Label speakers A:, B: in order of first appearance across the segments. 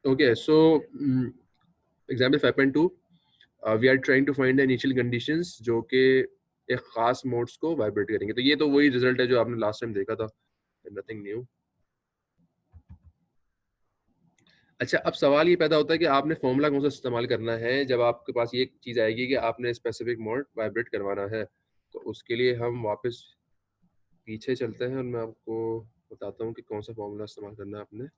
A: Okay, so example 5.2, we are trying to find the initial conditions जो कि एक खास मोड्स को वाइब्रेट करेंगे। तो ये तो वही रिजल्ट है जो आपने लास्ट टाइम देखा था, नथिंग न्यू। अच्छा, अब सवाल ये पैदा होता है कि आपने फॉर्मूला कौन सा इस्तेमाल करना है जब आपके पास ये चीज़ आएगी कि आपने स्पेसिफिक मोड वाइब्रेट करवाना है। तो उसके लिए हम वापस पीछे चलते हैं और मैं आपको बताता हूँ कि कौन सा फॉर्मूला इस्तेमाल करना है आपने।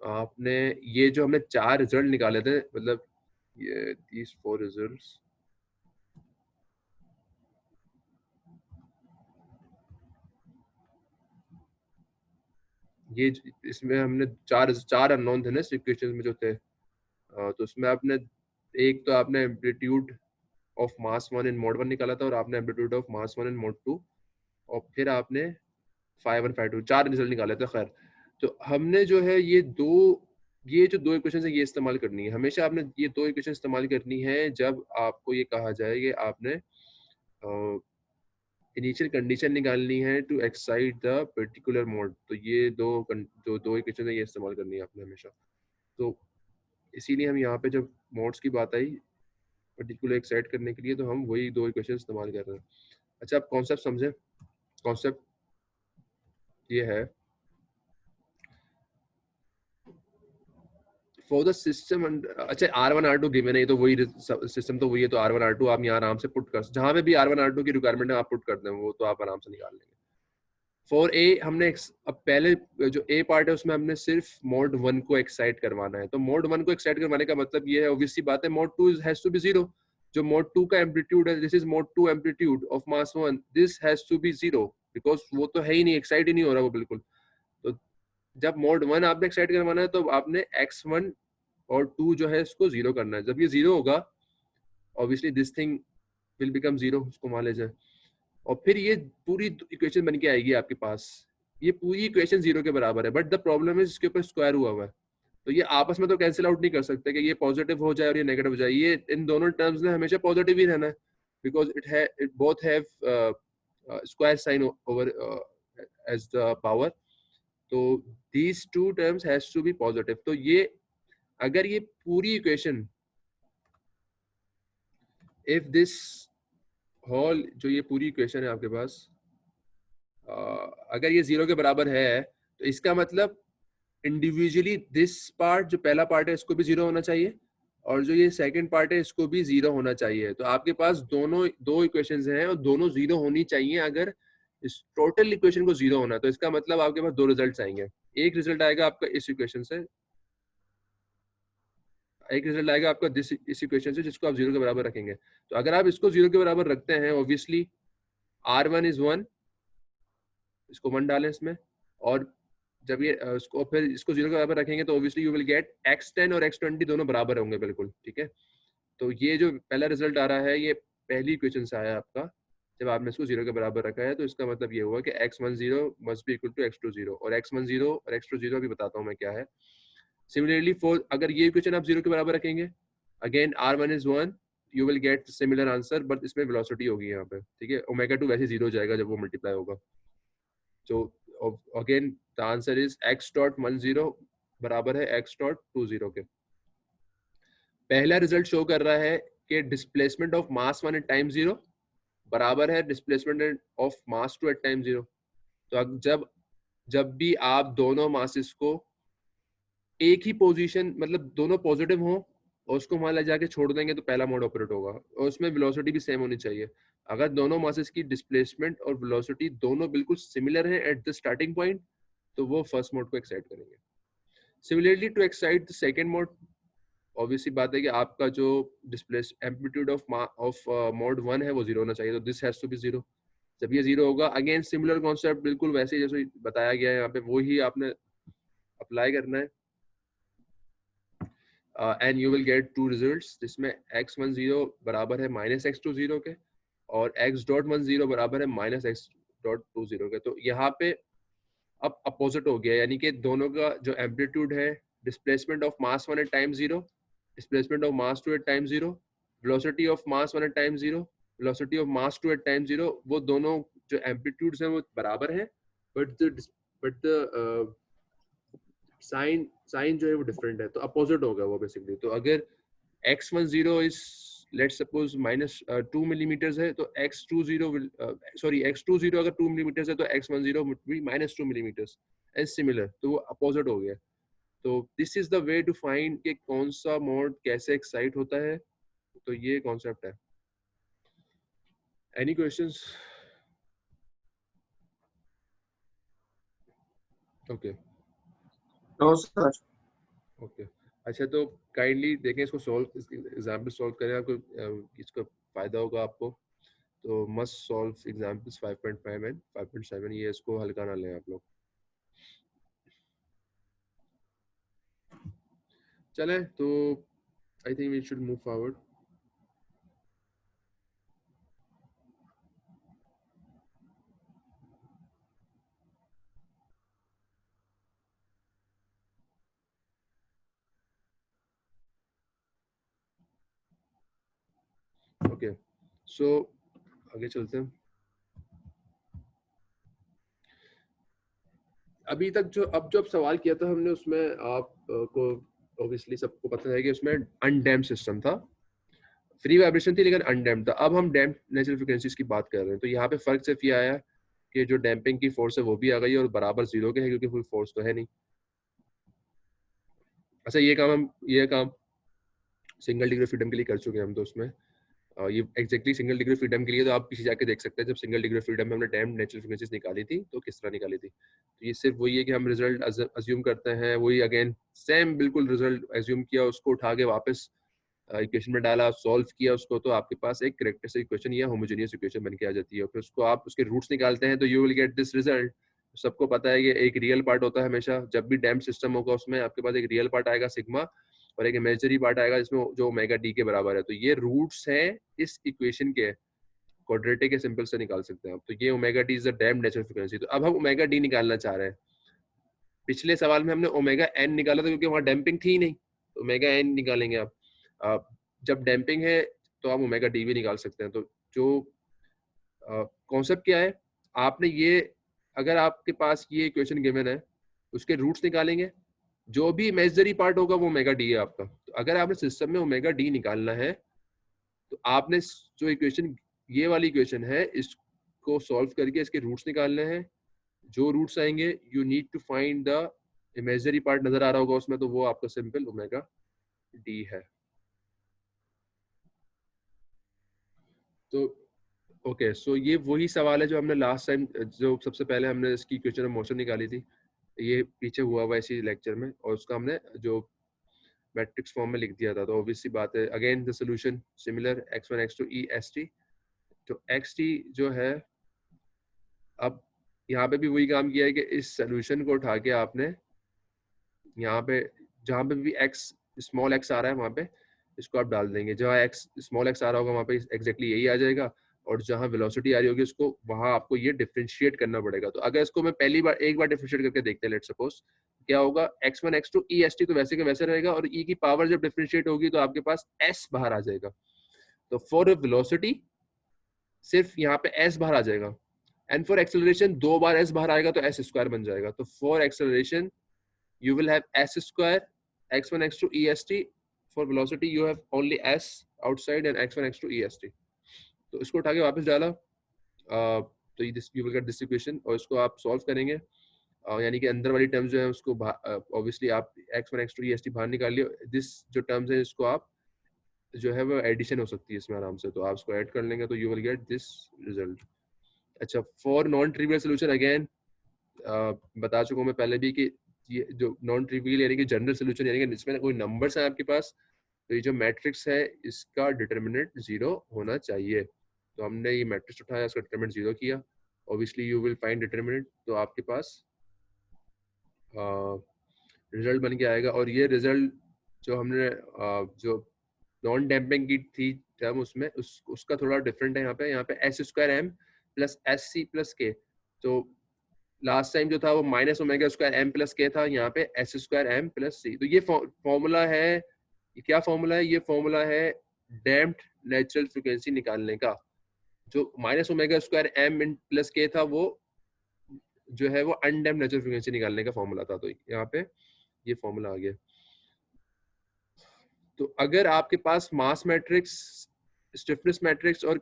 A: आपने ये जो हमने 4 रिजल्ट निकाले थे, मतलब ये these 4 रिजल्ट्स, ये इसमें हमने चार अननोन थे ना इस इक्वेशन में जो थे। तो उसमें आपने एक तो आपने amplitude of mass 1 in mode 1 निकाला था और आपने amplitude of mass 1 in mode 2, और फिर आपने 5 1 5 2 4 रिजल्ट निकाले थे। खैर, तो हमने जो है ये जो दो इक्वेशन है ये इस्तेमाल करनी है। हमेशा आपने ये दो इक्वेशन इस्तेमाल करनी है जब आपको ये कहा जाए कि आपने इनिशियल कंडीशन निकालनी है to excite the particular mode. तो ये जो दो इक्वेशन है ये इस्तेमाल करनी है आपने हमेशा। तो इसीलिए हम यहाँ पे जब मोड्स की बात आई पर्टिकुलर एक्साइट करने के लिए, तो हम वही दो इक्वेशन इस्तेमाल कर रहे हैं। अच्छा, आप कॉन्सेप्ट समझे। कॉन्सेप्ट ये है, फॉर द सिस्टम। अच्छा, R1 R2 गिवन है, तो वही सिस्टम तो वही है। तो R1 R2 आप यहाँ आराम से पुट कर, जहाँ पे भी R1 R2 की रिक्वायरमेंट है आप पुट कर दें, वो तो आप आराम से निकाल लेंगे। फॉर ए हमने अब पहले जो ए पार्ट है उसमें हमने सिर्फ मोड 1 को एक्साइट करवाना है। तो मोड 1 को एक्साइट करवाने का मतलब ये है, ऑब्वियसली बात है, mode 2 has to be zero. जो मोड 2 का एम्पलीट्यूड है, this is mode 2 amplitude of mass 1, this has to be zero, because वो तो है ही नहीं, एक्साइट ही नहीं हो रहा वो बिल्कुल। तो जब मोड 1 आपने एक्साइट करवाना है तो आपने x1 और 2 जो है इसको जीरो करना है। जब ये जीरो होगा, obviously this thing will become zero, उसको मान लीजिए। और फिर ये पूरी इक्वेशन बन के आएगी आपके पास। ये पूरी इक्वेशन जीरो के बराबर है, बट द प्रॉब्लम है इसके ऊपर स्क्वायर हुआ हुआ है। तो ये आपस में तो कैंसिल आउट नहीं कर सकते कि ये पॉजिटिव हो जाए और ये नेगेटिव हो जाए। ये इन दोनों टर्म्स में हमेशा पॉजिटिव ही रहना है, because it both have square sine over as the power. तो these two terms has to be positive. तो ये अगर ये पूरी इक्वेशन, इफ दिस होल, जो ये पूरी इक्वेशन है आपके पास, अगर ये जीरो के बराबर है, तो इसका मतलब इंडिविजुअली दिस पार्ट, जो पहला पार्ट है इसको भी जीरो होना चाहिए, और जो ये सेकंड पार्ट है इसको भी जीरो होना चाहिए। तो आपके पास दोनों दो इक्वेशंस हैं और दोनों जीरो होनी चाहिए। अगर इस टोटल इक्वेशन को जीरो होना है तो इसका मतलब आपके पास दो रिजल्ट्स आएंगे। एक रिजल्ट आएगा आपका इस इक्वेशन से, एक रिजल्ट आएगा आपका इस इक्वेशन से, जिसको आप जीरो के बराबर रखेंगे। तो अगर आप इसको जीरो के बराबर रखते हैं, ऑब्वियसली R1 इज 1, इसको 1 डालें इसमें, और जब ये इसको फिर इसको जीरो के बराबर रखेंगे तो obviously you will gate x10 और x20 दोनों बराबर होंगे बिल्कुल, ठीक है। तो ये जो पहला रिजल्ट आ रहा है ये पहली इक्वेशन से आया आपका, जब आपने इसको जीरो के बराबर रखा है। तो इसका मतलब ये हुआ कि x10 must be equal to x20, और x10 और x20 अभी बताता हूँ मैं क्या है। सिमिलरली फॉर, अगर ये इक्वेशन आप जीरो के बराबर रखेंगे, again R1 is 1, you will gate similar answer, but इसमें वेलोसिटी होगी यहाँ पे, ठीक है। ओमेगा 2 वैसे जीरो हो जाएगा जब वो मल्टीप्लाई होगा। तो again the answer is x.10 बराबर है x.20 के। पहला रिजल्ट शो कर रहा है कि displacement of mass 1 at time 0 बराबर है displacement of mass 2 at time 0। तो जब भी आप दोनों मासेस को एक ही पोजीशन, मतलब दोनों पॉजिटिव हो और उसको मान ला जाके छोड़ देंगे, तो पहला मोड ऑपरेट होगा, और उसमें वेलोसिटी भी सेम होनी चाहिए। अगर दोनों मासेस की डिस्प्लेसमेंट और वेलोसिटी दोनों बिल्कुल सिमिलर हैं एट द स्टार्टिंग पॉइंट, तो वो फर्स्ट मोड को एक्साइट करेंगे। Similarly to excite the second mode, obviously बात है कि आपका जो डिस्प्लेस एम्पलीट्यूड ऑफ मोड 1 है वो जीरो होना चाहिए। तो this has to be zero. जब ये जीरो होगा, अगेन सिमिलर कॉन्सेप्ट, बिल्कुल वैसे ही जैसे बताया गया है यहाँ पे, वो ही आपने अप्लाई करना है। And you will get two results, जिसमें x10 बराबर है -x20 के, और x.10 बराबर है -x.20 के। तो यहाँ पे अब अपोजिट हो गया, यानी कि दोनों का जो एम्पलीट्यूड है, displacement of mass 1 at time 0, displacement of mass 2 at time 0, velocity of mass 1 at time 0, velocity of mass 2 at time 0, वो दोनों जो एम्पलीट्यूड्स हैं वो बराबर हैं, बट द साइन जो है वो डिफरेंट है, तो अपोजिट होगा वो बेसिकली। तो अगर x10 is let's suppose -2 millimetres है, तो x20 अगर 2 मिलीमीटर्स है तो x10 would be -2 millimetres and similar, तो वो अपोजिट हो गया। तो this is the way to find कि कौन सा मोड कैसे एक्साइट होता है, तो ये कॉन्सेप्ट है। Any questions? Okay
B: no sir.
A: Okay, अच्छा तो काइंडली देखें इसको सॉल्व, इसकी एग्जाम्पल सॉल्व करें, आपको इसका फायदा होगा आपको। तो मस्ट सॉल्व एग्जाम्पल्स 5.5 एंड 5.7, ये इसको हल्का ना लें आप लोग। चलें तो I think we should move forward. Okay so आगे चलते हैं। अभी तक जो सवाल किया था हमने, उसमें आप को ऑब्वियसली सबको पता है कि उसमें अनडैम्प्ड सिस्टम था, फ्री वाइब्रेशन थी लेकिन अनडैम्प्ड था। अब हम डैम्प्ड नेचुरल फ्रीक्वेंसीज की बात कर रहे हैं, तो यहाँ पे फर्क सिर्फ ये आया कि जो डैम्पिंग की फोर्स है वो भी आ गई और बराबर जीरो के है, क्योंकि फुल फोर्स तो है नहीं। अच्छा ये काम सिंगल डिग्री फ्रीडम के लिए कर चुके हैं हम, तो उसमें ये एग्जैक्टली सिंगल डिग्री फ्रीडम के लिए तो आप पीछे जाके देख सकते हैं, जब सिंगल डिग्री फ्रीडम में हमने डैम्प्ड नेचुरल फ्रीक्वेंसीज निकाली थी तो किस तरह निकाली थी। तो ये सिर्फ वही है कि हम रिजल्ट अज्यूम करते हैं, वही अगेन सेम बिल्कुल रिजल्ट अज्यूम किया, उसको उठा के वापस इक्वेशन में डाला, सॉल्व किया उसको, तो आपके पास एक करेक्टरिस्टिक इक्वेशन या होमोजेनियस इक्वेशन बन के आ जाती है। फिर उसको आप उसके रूट्स निकालते हैं तो you will get this result. सबको पता है कि एक रियल पार्ट होता है हमेशा, जब भी डैम्प सिस्टम होगा उसमें आपके पास एक रियल पार्ट आएगा सिग्मा, और एक इमेजिनरी पार्ट आएगा जिसमें जो ओमेगा डी के बराबर है। तो ये रूट्स हैं इस इक्वेशन के, क्वाड्रेटिक के सिंपल से निकाल सकते हैं आप। तो ये omega D is the damped natural frequency. तो अब हम ओमेगा डी निकालना चाह रहे हैं। पिछले सवाल में हमने ओमेगा एन निकाला था क्योंकि वहाँ डैम्पिंग थी नहीं, तो ओमेगा एन निकालेंगे आप। जब डैम्पिंग है तो आप ओमेगा डी भी निकाल सकते हैं। तो जो कॉन्सेप्ट क्या है, आपने ये, अगर आपके पास ये इक्वेशन गिवन है, उसके रूट्स निकालेंगे, जो भी इमेजिनरी पार्ट होगा वो ओमेगा डी है आपका। तो अगर आपने सिस्टम में ओमेगा डी निकालना है तो आपने जो इक्वेशन, ये वाली इक्वेशन है, इसको सॉल्व करके इसके रूट्स निकालने हैं। जो रूट्स आएंगे you need to find the imaginary part, नजर आ रहा होगा उसमें, तो वो आपका सिंपल ओमेगा डी है। तो ओके सो ये वही सवाल है जो हमने लास्ट टाइम, जो सबसे पहले हमने इसकी इक्वेशन ऑफ मोशन निकाली थी, ये पीछे हुआ हुआ इसी लेक्चर में, और उसका हमने जो मैट्रिक्स फॉर्म में लिख दिया था। तो ऑब्वियसली बात है, again the solution similar x1 x2 e s t। तो x t जो है, अब यहाँ पे भी वही काम किया है कि इस सोल्यूशन को उठा के आपने यहाँ पे जहाँ पे भी x स्मॉल x आ रहा है वहाँ पे इसको आप डाल देंगे, जहाँ x स्मॉल x आ रहा होगा वहाँ पे एग्जैक्टली यही आ जाएगा, और जहाँ वेलोसिटी आ रही होगी उसको वहाँ आपको ये डिफरेंशिएट करना पड़ेगा। तो अगर इसको मैं पहली बार एक बार डिफरेंशिएट करके देखते हैं, लेट्स सपोज क्या होगा, x1 x2 e s t तो वैसे के वैसे रहेगा, और e की पावर जब डिफरेंशिएट होगी तो आपके पास s बाहर आ जाएगा। तो फॉर वेलोसिटी सिर्फ यहाँ पे s बाहर आ जाएगा, एंड फॉर एक्सेलरेशन दो बार s बाहर आएगा तो s स्क्वायर बन जाएगा। तो for acceleration you will have s square x1 x2 est, for velocity you have only s outside and x1 x2 est। तो इसको उठा के वापस डाला, तो you will get this equation, और इसको आप सॉल्व करेंगे, यानी कि अंदर वाली टर्म्स जो है उसको ऑब्वियसली आप x1 x2 est बाहर निकाल लियो, दिस जो टर्म्स है इसको आप जो है वो एडिशन हो सकती है इसमें आराम से, तो आप इसको ऐड कर लेंगे तो you will get this result. अच्छा, for non trivial solution again बता चुका हूँ मैं पहले भी कि ये जो नॉन ट्रिवियल यानी कि जनरल सोल्यूशन, यानी कि जिसमें कोई नंबर्स हैं आपके पास, तो ये जो मैट्रिक्स है इसका डिटर्मिनेंट 0 होना चाहिए। तो हमने ये मैट्रिक्स उठाया, इसका डिटर्मिनेंट 0 किया, obviously you will find determinant, तो आपके पास रिजल्ट बन के आएगा। और ये रिजल्ट जो हमने जो नॉन डैम्पिंग की थी टर्म उसमें उसका थोड़ा डिफरेंट है। यहाँ पे S square M plus S C plus K, तो लास्ट टाइम जो था वो minus omega square M plus K था, यहाँ पे S square M plus C. तो ये फॉर्मूला है, ये क्या फॉर्मूला है, ये फॉर्मूला है डैम्प्ड नेचुरल फ्रीक्वेंसी निकालने का। जो minus omega square M plus K था वो जो है वो अनडैम्प्ड नेचुरल फ्रीक्वेंसी निकालने का फॉर्मूला था। तो यहाँ पे ये फॉर्मूला आ गया। तो अगर आपके पास मास मैट्रिक्स, स्टिफनेस मैट्रिक्स और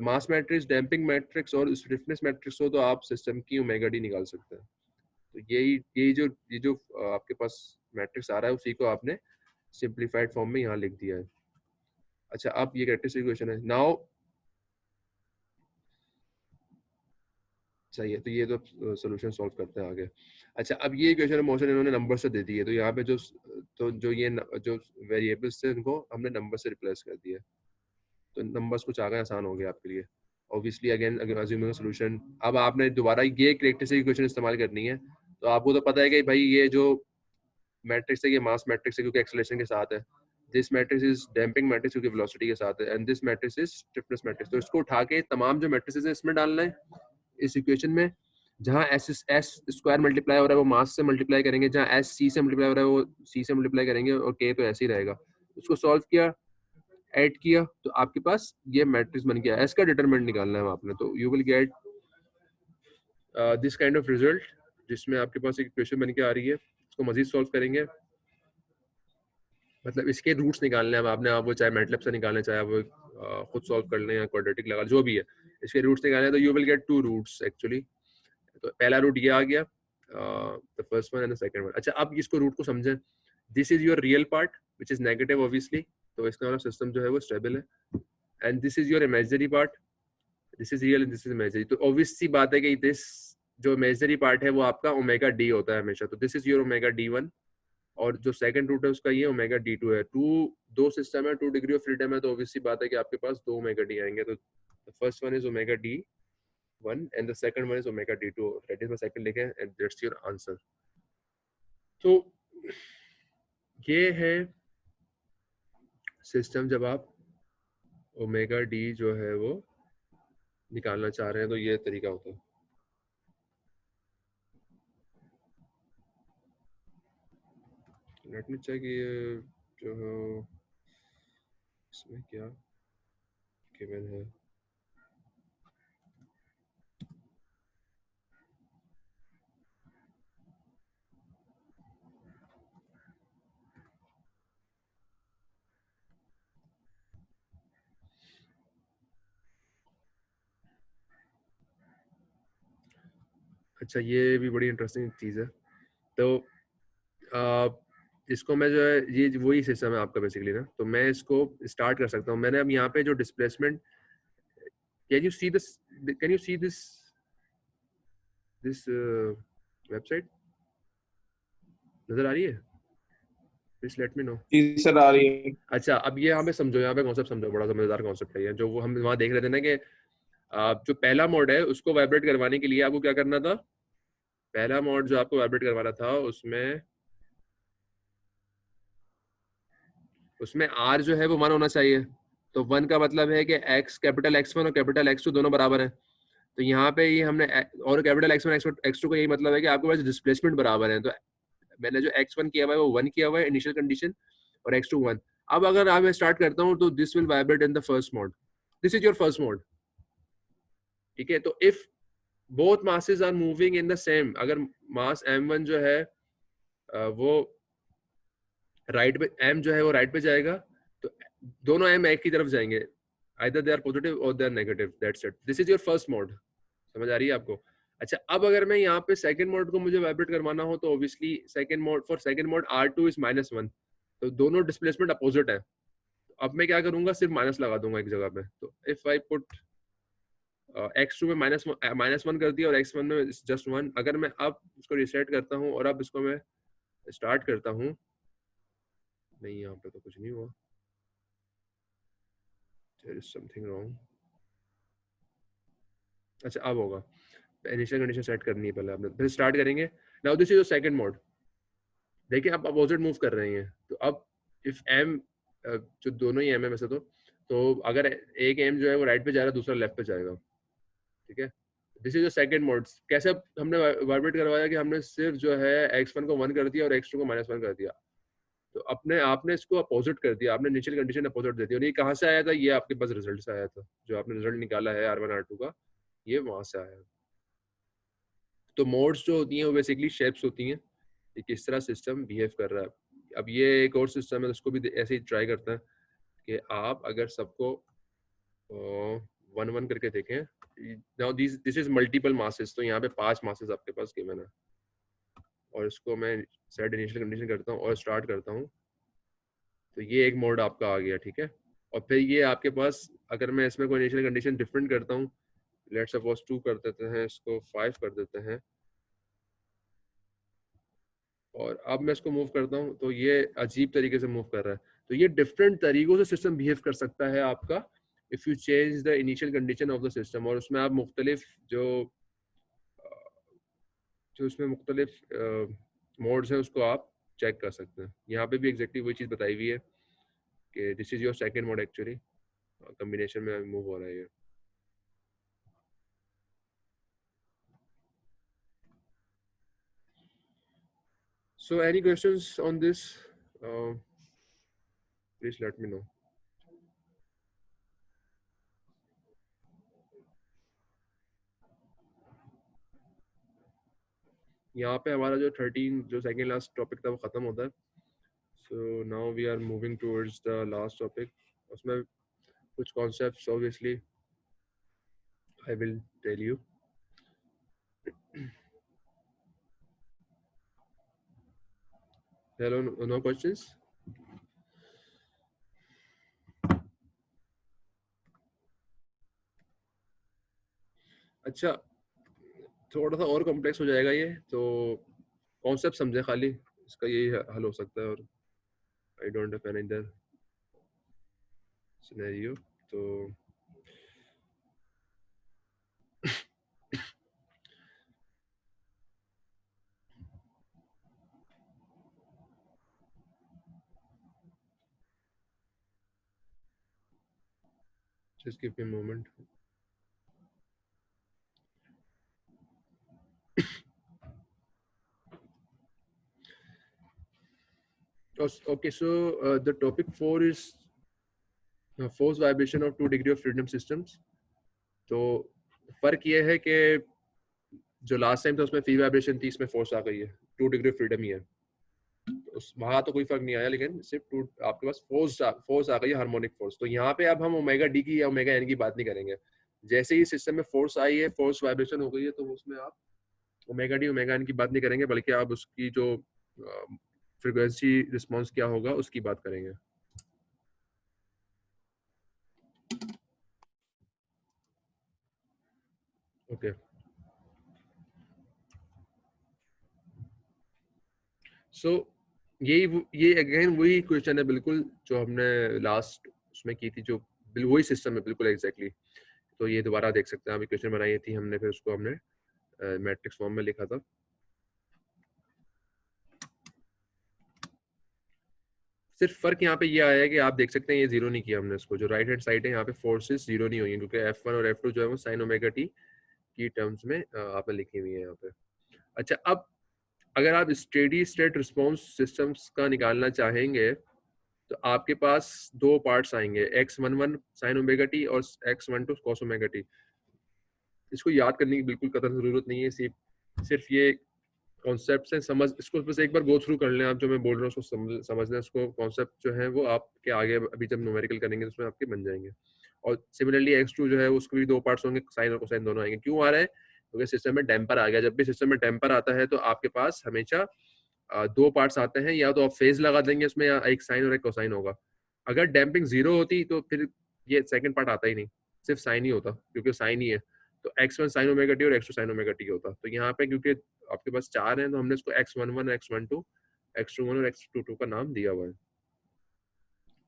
A: मास मैट्रिक्स, डैम्पिंग मैट्रिक्स और स्टिफनेस मैट्रिक्स हो तो आप सिस्टम की ओमेगा डी निकाल सकते हैं। तो ये जो आपके पास मैट्रिक्स आ रहा है उसी को आपने सिंप्लीफाइड फॉर्म में यहाँ लिख दिया है। अच्छा, अब ये कैरेक्टरिस्टिक इक्वेशन है नाउ। सही है, तो ये तो सोल्यूशन सॉल्व करते हैं आगे। अच्छा, अब ये इक्वेशन मोशन इन्होंने नंबर से दे दी है, तो यहाँ पे जो वेरिएबल्स थे उनको हमने नंबर से रिप्लेस कर दिया, तो नंबर्स कुछ आ गए, आसान हो गया आपके लिए। ऑब्वियसली अगेन अज्यूमिंग सोल्यूशन, अब आपने दोबारा ये कैरेक्टरिस्टिक इक्वेशन इस्तेमाल करनी है। तो आपको तो पता है कि भाई ये जो मैट्रिक्स है ये मास मैट्रिक्स है क्योंकि एक्सेलरेशन के साथ है, this matrix is damping matrix क्योंकि वेलोसिटी के साथ है, and this matrix is stiffness matrix. तो इसको उठा के तमाम जो मैट्रिक्स है इसमें डालना है इस इक्वेशन में। जहाँ एस स्क्वायर मल्टीप्लाई हो रहा है वो मास से मल्टीप्लाई करेंगे, जहाँ एस सी से मल्टीप्लाई हो रहा है वो सी से मल्टीप्लाई करेंगे, और के तो ऐसे ही रहेगा। उसको सॉल्व किया, ऐड किया, तो आपके पास ये मैट्रिक्स बन गया। एस का डिटरमिनेंट निकालना है आपने, तो you will get this kind of result, जिसमें आपके पास एक इक्वेशन बन के आ रही है। इसको मजीद सॉल्व करेंगे, मतलब इसके रूट्स निकालने हैं आपने, आप वो चाहे मैटलैब से निकालें, चाहे आप खुद सॉल्व कर लें या क्वाड्रेटिक लगा, जो भी है, इसके रूट्स निकालने हैं। तो you will get two roots actually. तो पहला रूट ये आ गया, the first one and the second one. अच्छा, अब इसको रूट को समझें। This is your real part which is negative obviously, तो इसका मतलब सिस्टम जो है वो स्टेबल है। And this is your imaginary part, this is real and this is imaginary. तो ऑब्वियस सी बात है कि दिस जो इमेजिनरी पार्ट है वो आपका ओमेगा डी होता है हमेशा। तो this is your omega D one, और जो सेकंड रूट है उसका ये ओमेगा डी टू है। दो सिस्टम है, 2 डिग्री ऑफ फ्रीडम है, तो ऑब्वियसली बात है कि आपके पास दो ओमेगा डी आएंगे। तो first one is omega D one and the second one is omega D two, that is my second लिखे एंड दैट्स योर आंसर। तो ये है सिस्टम जब आप ओमेगा डी जो है वो निकालना चाह रहे हैं, तो ये तरीका होता है। लेट मी चेक ये जो है इसमें क्या गिवन है। अच्छा, ये भी बड़ी इंटरेस्टिंग चीज़ है। तो इसको मैं जो है, ये वही सिस्टम है आपका बेसिकली ना, तो मैं इसको स्टार्ट कर सकता हूँ। मैंने अब यहाँ पे जो displacement, can you see this, can you see this this website नजर आ रही है? Please let me know.
B: जी सर, आ रही है।
A: अच्छा, अब ये यहाँ पे समझो, यहाँ पे कॉन्सेप्ट समझो, बड़ा सा मजेदार कॉन्सेप्ट है ये, जो वो हम वहाँ देख रहे थे ना कि जो पहला मोड है उसको वाइब्रेट करवाने के लिए आपको क्या करना था। पहला मोड जो आपको वाइब्रेट करवाना था उसमें आर जो है वो 1 होना चाहिए। तो 1 का मतलब है कि एक्स, कैपिटल X1 और कैपिटल X2 दोनों बराबर हैं। तो यहाँ पे ये हमने और कैपिटल X1 X2 का यही मतलब है कि आपके पास डिस्प्लेसमेंट बराबर है। तो मैंने जो X1 किया हुआ है वो 1 किया हुआ है इनिशियल कंडीशन, और X2 1। अब अगर आप स्टार्ट करता हूँ तो this will vibrate in the first mode, this is your first mode. ठीक है, तो if both masses are moving in the same, अगर मास m1 जो है वो राइट पे, m जो है वो राइट पे जाएगा, तो दोनों m एक की तरफ जाएंगे, either they are positive or they are negative, that's it, this is your first mode। समझ आ रही है आपको? अच्छा, अब अगर मैं यहाँ पे सेकंड मोड को मुझे वाइब्रेट करवाना हो तो obviously second mode, for second mode R2 is -1, तो दोनों डिस्प्लेसमेंट अपोजिट है। अब मैं क्या करूंगा, सिर्फ माइनस लगा दूंगा एक जगह पे। तो इफ आई पुट x2 में -1 कर दिया और x1 में जस्ट 1, अगर मैं अब इसको रिसेट करता हूँ और अब इसको मैं स्टार्ट करता हूँ, नहीं यहाँ पे तो कुछ नहीं हुआ, देयर इज समथिंग रॉन्ग। अच्छा, अब होगा, इनिशियल कंडीशन सेट करनी है पहले आपने, फिर स्टार्ट करेंगे। Now this is your second mode. देखिए आप अपोजिट मूव कर रहे हैं, तो अब इफ m जो दोनों ही m है वैसे तो अगर एक m जो है वो राइट पे जा रहा है, दूसरा लेफ्ट पे जाएगा। ठीक है, this is the second mode. कैसे हमने वाइब्रेट करवाया कि हमने सिर्फ जो है x1 को 1 कर दिया और x2 को -1 कर दिया। तो अपने आपने इसको अपोजिट कर दिया, आपने इनिशियल कंडीशन अपोजिट दे दी, और ये कहाँ से आया था, ये आपके पास रिजल्ट से आया था। जो आपने रिजल्ट निकाला है R1 R2 का, ये वहां से आया है। तो मोड्स जो होती हैं वो बेसिकली शेप्स होती हैं, कि किस तरह सिस्टम बिहेव कर रहा है। अब ये एक और सिस्टम है, उसको भी ऐसे ही ट्राई करते हैं कि आप अगर सबको 1-1 करके देखें। Now this is multiple masses, तो यहाँ पे 5 मासेस आपके पास गिवन है और इसको मैं सेट इनिशियल कंडीशन करता हूँ और स्टार्ट करता हूँ, तो ये एक मोड आपका आ गया, ठीक है। और फिर ये आपके पास अगर मैं इसमें कोई इनिशियल कंडीशन डिफरेंट करता हूँ, लेट्स सपोज 2 कर देते हैं, इसको 5 कर देते हैं, और अब मैं इसको मूव करता हूँ तो ये अजीब तरीके से मूव कर रहा है। तो ये डिफरेंट तरीकों से सिस्टम बिहेव कर सकता है आपका if you change the initial condition of the system. और उसमें आप मुख्तलिफ जो उसमें मुख्तलिफ मोड्स हैं उसको आप चेक कर सकते हैं। यहाँ पे भी एग्जैक्टली वही चीज़ बताई हुई है कि this is your second mode actually, combination में मूव हो रहा है ये। So any questions on this? Please let me know. यहाँ पे हमारा जो 13 जो सेकेंड लास्ट टॉपिक था वो ख़त्म होता है। So now we are moving towards the last topic. उसमें कुछ concepts obviously I will tell you. Hello, no questions? अच्छा, थोड़ा सा और कॉम्प्लेक्स हो जाएगा ये, तो कॉन्सेप्ट समझे खाली, इसका यही हल हो सकता है। और I don't have any other scenario, तो just give me a moment. Okay, so the topic 4 is force vibration of 2 degree of freedom systems. तो फर्क ये है कि जो लास्ट टाइम था उसमें फ्री वाइब्रेशन थी, इसमें फोर्स आ गई है, 2 डिग्री ऑफ फ्रीडम ही है। उस वहाँ तो कोई फर्क नहीं आया, लेकिन सिर्फ टू आपके पास फोर्स आ गई है, हार्मोनिक फोर्स। तो यहाँ पे अब हम ओमेगा डी की या ओमेगा एन की बात नहीं करेंगे। जैसे ही सिस्टम में फोर्स आई है, फोर्स वाइब्रेशन हो गई है, तो उसमें आप ओमेगा डी ओमेगा एन की बात नहीं करेंगे, बल्कि आप उसकी जो फ्रीक्वेंसी रिस्पॉन्स क्या होगा उसकी बात करेंगे। ओके, सो ये अगेन वही क्वेश्चन है बिल्कुल जो हमने लास्ट उसमें की थी, जो वही सिस्टम है बिल्कुल एग्जैक्टली। तो ये दोबारा देख सकते हैं, अभी क्वेश्चन बनाई थी हमने, फिर उसको हमने मैट्रिक्स फॉर्म में लिखा था। सिर्फ फर्क यहाँ पे ये आया है कि आप देख सकते हैं ये जीरो नहीं किया हमने इसको, जो राइट हैंड साइड है यहाँ पे फोर्सेस जीरो नहीं हुई है, क्योंकि F1 और F2 जो है वो साइन ओमेगा टी की टर्म्स में आपने लिखी हुई है यहाँ पे। अच्छा, अब अगर आप स्टेडी स्टेट रिस्पॉन्स सिस्टम्स का निकालना चाहेंगे तो आपके पास दो पार्ट्स आएंगे, X11 साइन ओमेगा टी और X12 कॉस ओमेगा टी। इसको याद करने की बिल्कुल कतई जरूरत नहीं है, सिर्फ ये कॉन्सेप्ट है, समझ इसको बस एक बार गो थ्रू कर लें आप, जो मैं बोल रहा हूँ उसको समझ लें। इसको कॉन्सेप्ट जो है वो आपके आगे अभी जब न्यूमेरिकल करेंगे उसमें आपके बन जाएंगे। और सिमिलरली X2 जो है उसके भी दो पार्ट्स होंगे, साइन और कोसाइन दोनों आएंगे। क्यों आ रहा है? क्योंकि सिस्टम में डैम्पर आ गया। जब भी सिस्टम में डैम्पर आता है तो आपके पास हमेशा दो पार्ट्स आते हैं, या तो आप फेज लगा देंगे उसमें, या एक साइन और एक कोसाइन होगा। अगर डैम्पिंग जीरो होती तो फिर ये सेकंड पार्ट आता ही नहीं, सिर्फ साइन ही होता, क्योंकि साइन ही है। तो X1 साइन ओमेगा टी और X2 साइन ओमेगा टी होता। तो यहाँ पे क्योंकि आपके पास चार हैं, तो हमने इसको X11, X12, X21 और X22 का नाम दिया हुआ है।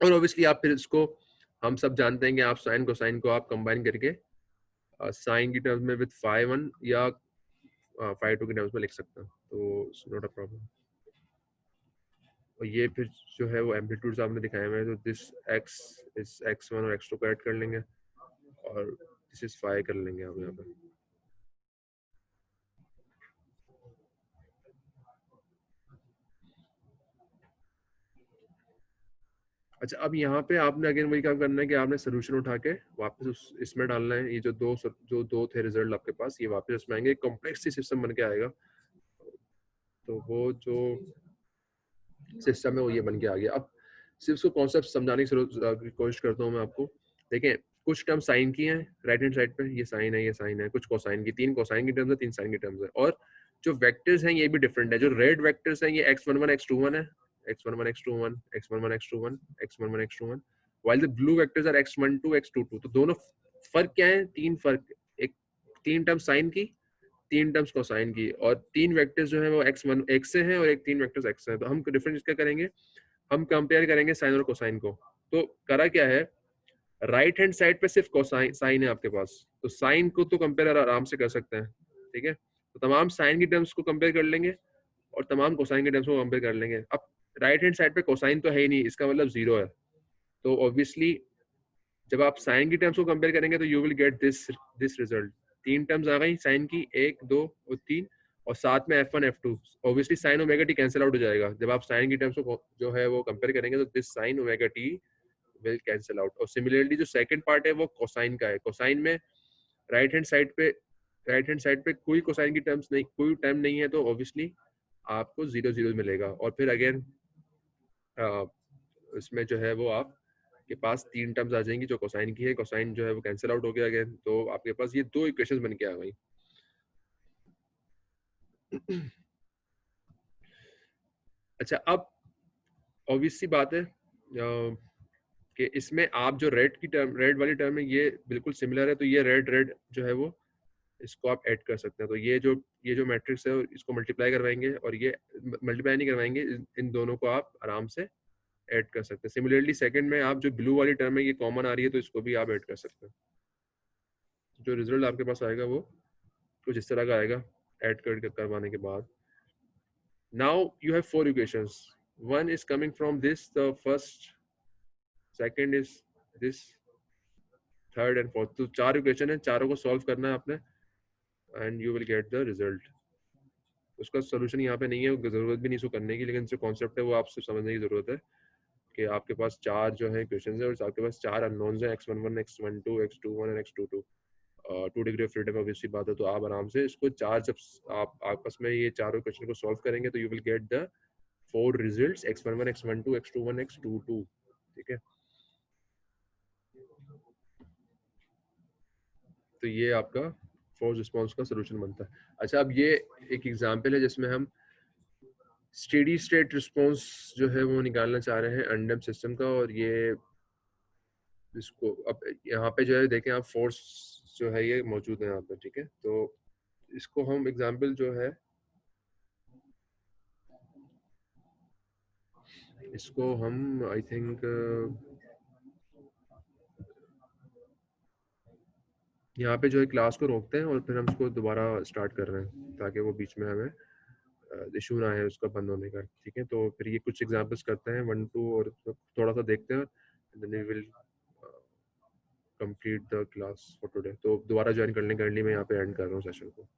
A: और ऑब्वियसली आप फिर इसको, हम सब जानते हैं कि आप साइन कोसाइन को आप कंबाइन करके साइन की टर्म्स में विद फाई 1 या फाई 2 की टर्म्स में लिख सकते हैं, तो इट्स नॉट अ प्रॉब्लम। और ये फिर जो है वो एम्पलीट्यूड्स आपने दिखाए हुए हैं, तो दिस x इस X1 और X2 को ऐड कर लेंगे और दिस इज फाई कर लेंगे आप यहाँ पे। अच्छा, अब यहाँ पे आपने अगेन वही काम करना है कि आपने सोल्यूशन उठा के वापस इसमें डालना है। ये जो दो थे रिजल्ट आपके पास, ये वापस इसमें आएंगे, कॉम्प्लेक्स सी सिस्टम बन के आएगा। तो वो जो सिस्टम है वो ये बन के आ गया। अब सिर्फ उसको कॉन्सेप्ट समझाने की कोशिश करता हूँ मैं आपको। देखें, कुछ टर्म साइन की हैं राइट हैंड साइड पे, ये साइन है, ये साइन है। कुछ कोसाइन की, 3 कोसाइन की टर्म्स है, 3 साइन की टर्म्स है। और जो वेक्टर्स हैं ये भी डिफरेंट है। जो रेड वेक्टर्स हैं ये x11 x21 है, x11 x21 x11 x21 x11 x21, while the blue vectors are x12 x22। तो दोनों फर्क क्या है? 3 फर्क, एक 3 टर्म साइन की, 3 टर्म्स कोसाइन की, और 3 वेक्टर्स जो है वो x1 x से हैं और एक 3 वेक्टर्स x से हैं। तो हम डिफरेंस क्या करेंगे? हम कंपेयर करेंगे साइन और कोसाइन को। तो करा क्या है, राइट हैंड साइड पे सिर्फ कोसाइन साइन है आपके पास, तो साइन को तो कंपेयर आराम से कर सकते हैं, ठीक है। तो तमाम साइन की टर्म्स को कंपेयर कर लेंगे और तमाम कोसाइन की टर्म्स को कंपेयर कर लेंगे। अब राइट हैंड साइड पे कोसाइन तो है ही नहीं, इसका मतलब 0 है। तो ऑब्वियसली जब आप साइन की टर्म्स को कंपेयर करेंगे तो you will get this result. 3 terms आ गई साइन की, 1 2 और 3, और साथ में f1 f2। Obviously sine omega T cancel out हो जाएगा जब आप साइन की टर्म्स को जो है वो कंपेयर करेंगे, तो this sine omega T will cancel out. और सिमिलरली जो सेकंड पार्ट है वो कोसाइन का है। कोसाइन में राइट हैंड साइड पे कोई कोसाइन की टर्म्स नहीं, कोई टर्म नहीं है, तो ऑब्वियसली आपको 0 0 मिलेगा। और फिर अगेन इसमें जो है वो आप के पास 3 टर्म्स आ जाएंगी जो कोसाइन की है। कोसाइन जो है वो कैंसिल आउट हो गया अगेन, तो आपके पास ये 2 इक्वेशंस बन के आ गई। अच्छा, अब ऑब्वियस सी बात है कि इसमें आप जो रेड वाली टर्म है ये बिल्कुल सिमिलर है, तो ये रेड जो है वो इसको आप ऐड कर सकते हैं। तो ये जो मैट्रिक्स है इसको मल्टीप्लाई करवाएंगे, और ये मल्टीप्लाई नहीं करवाएंगे, इन दोनों को आप आराम से ऐड कर सकते हैं। सिमिलरली सेकंड में आप जो ब्लू वाली टर्म है ये कॉमन आ रही है, तो इसको भी आप ऐड कर सकते हैं। जो रिजल्ट आपके पास आएगा वो कुछ इस तरह का आएगा ऐड करवाने के बाद। Now you have 4 equations, one is coming from this, the first, second is this, third and fourth। तो 4 इक्वेशन है, चारों को सॉल्व करना है आपने, and you will get the result. उसका सोल्यूशन यहाँ पे नहीं है, जरूरत भी नहीं इसको करने की, लेकिन जो कॉन्सेप्ट है वो आपसे समझने की जरूरत है कि आपके पास 4 जो है इक्वेशंस है और आपके पास 4 अननोन्स हैं, x11 x12 x21 और x22। 2 degree of freedom obviously बात है, तो आप आराम से इसको 4 जब आप आपस में ये चारों क्वेश्चन को सॉल्व करेंगे तो you will get the 4 results, x11 x12 x21 x22, ठीक है। तो ये आपका फोर्स रिस्पांस का सॉल्यूशन बनता है। अच्छा, अब ये एक एग्जांपल है जिसमें हम स्टेडी स्टेट रिस्पांस जो है वो निकालना चाह रहे हैं अनडैम्प्ड सिस्टम का। और ये इसको अब यहाँ पे जो है देखें आप, फोर्स जो है ये मौजूद है यहाँ पे, ठीक है। तो इसको हम एग्जांपल जो है इसको हम आई थिंक यहाँ पे जो है क्लास को रोकते हैं और फिर हम इसको दोबारा स्टार्ट कर रहे हैं ताकि वो बीच में हमें इशू ना है उसका बंद होने का, ठीक है। तो फिर ये कुछ एग्जांपल्स करते हैं 1 2 और थोड़ा सा देखते हैं, then we will complete the class for today. तो दोबारा ज्वाइन करने के लिए मैं यहाँ पे एंड कर रहा हूँ सेशन को।